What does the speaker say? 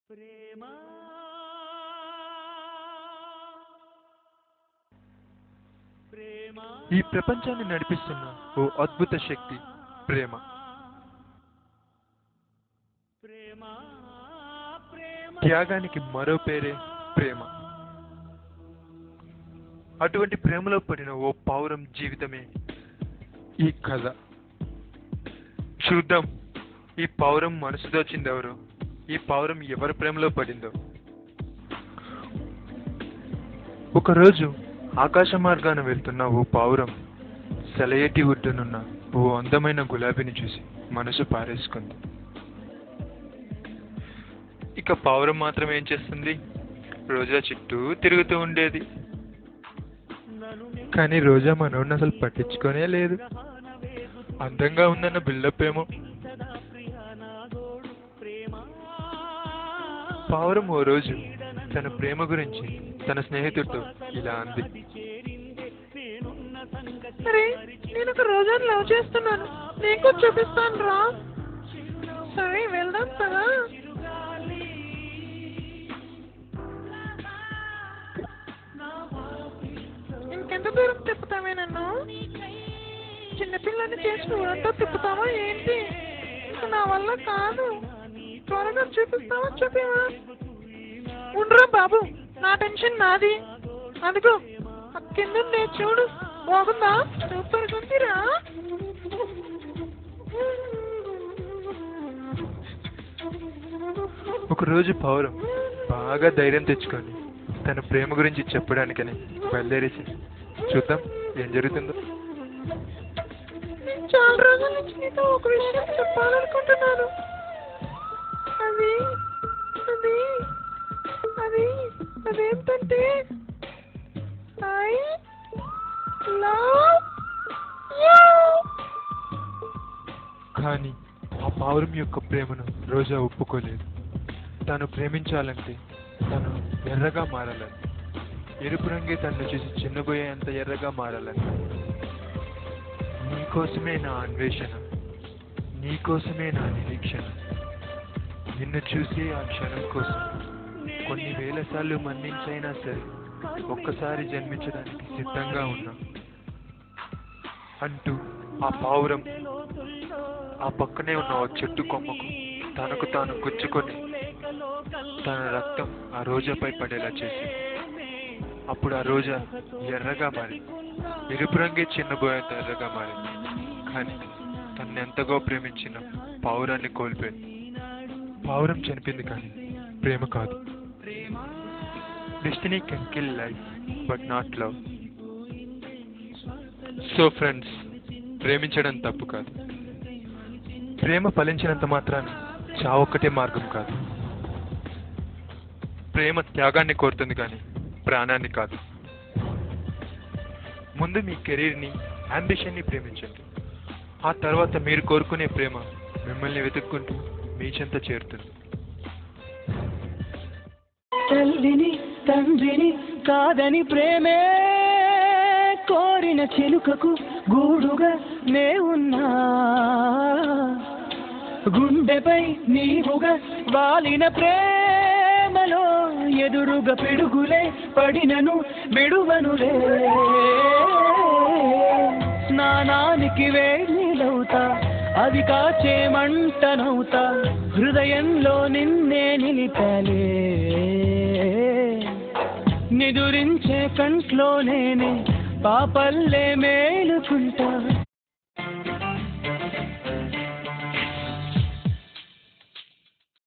ప్రేమ ప్రేమ ఈ ప్రపంచాన్ని నడిపిస్తున్న ఓ అద్భుత శక్తి ప్రేమ. ప్రేమ ప్రేమ త్యాగానికి మరో పేరే ప్రేమ. అటువంటి ప్రేమలో పడిన ఓ పావురం జీవితమే ఈ కథ. చూద్దాం ఈ పావురం మనసు దోచిందెవరో, ఈ పావురం ఎవరి ప్రేమలో పడిందో. ఒకరోజు ఆకాశ మార్గాన వెళ్తున్న ఓ పావురం సెలయేటి ఒడ్డునున్న ఓ అందమైన గులాబీని చూసి మనసు పారేసుకుంది. ఇక పావురం మాత్రం ఏం చేస్తుంది, రోజా చుట్టూ తిరుగుతూ ఉండేది. కానీ రోజా మనోడిని అసలు పట్టించుకోనే లేదు. అందంగా ఉందన్న బిల్డప్ ఏమో. పావురం ఓ రోజు తన ప్రేమ గురించి తన స్నేహితుడితో ఇలా అంది. అరే, నేను ఒక రోజాని లవ్ చేస్తున్నాను, నీకు చూపిస్తాను రా. సరే వెళ్దాం కదా. ఇంకెంత దూరం తిప్పుతావే నన్ను? చిన్నపిల్లని చేసి ఊరంతా తిప్పుతావా ఏంటి? నా వల్ల కాదు. త్వరగా చూపిస్తావా? చూపివా? ఉండరా బాబు, నా టెన్షన్ నాది. అదిగో కింద చూడు, బాగుందా? సూపర్ ఉందిరా. ఒకరోజు పావురం బాగా ధైర్యం తెచ్చుకొని తన ప్రేమ గురించి చెప్పడానికని బయలుదేరేసింది. చూద్దాం ఏం జరుగుతుందో. చాలా రోజుల నుంచి నీతో ఒక విషయం చెప్పాలనుకుంటున్నాను. అది అది అది అదేంటంటే ఐ లవ్ యూ. కానీ ఆ పావురం యొక్క ప్రేమను రోజా ఒప్పుకోలేదు. తను ప్రేమించాలంటే తను ఎర్రగా మారాలని, ఎరుపు రంగే తను చూసి చిన్నబోయేంత ఎర్రగా మారాలని. నీకోసమే నా అన్వేషణ, నీకోసమే నా నిరీక్షణ, నిన్ను చూసే ఆ క్షణం కోసం కొన్ని వేల సార్లు మన్నించైనా సరే ఒక్కసారి జన్మించడానికి సిద్ధంగా ఉన్నా అంటూ ఆ పావురం ఆ పక్కనే ఉన్న ఆ చెట్టు కొమ్మకు తనకు తాను గుచ్చుకొని తన రక్తం ఆ రోజాపై పడేలా చేసి, అప్పుడు ఆ రోజా ఎర్రగా మారింది. ఎరుపు రంగే చిన్నబోయేంత ఎర్రగా మారింది. కానీ తను ఎంతగా ప్రేమించిన పావురాన్ని కోల్పోయింది. పావురం చనిపోయింది కానీ ప్రేమ కాదు. Destiny can kill life but not love. So friends, ప్రేమించడం తప్పు కాదు. ప్రేమ ఫలించినంత మాత్రాన చావొక్కటే మార్గం కాదు. ప్రేమ త్యాగాన్ని కోరుతుంది కానీ ప్రాణాన్ని కాదు. ముందు మీ కెరీర్ని, అంబిషన్ని ప్రేమించండి. ఆ తర్వాత మీరు కోరుకునే ప్రేమ మిమ్మల్ని వెతుక్కుంటూ మీ చెంత చేరుతుంది. తల్లిని తండ్రిని కాదని ప్రేమే కోరిన చిలుకకు గూడుగా నే ఉన్నా, గుండెపై నీవుగా వాలిన ప్రేమలో ఎదురుగా పిడుగులే పడినను విడువనులే. స్నానానికి వేడిలవుతా, అది కాచే మంటనవుతా, హృదయంలో నిన్నే నిలిపాలే. నిదురించే కంట్లో నేనే పాపల్లే మేలుకుంటా.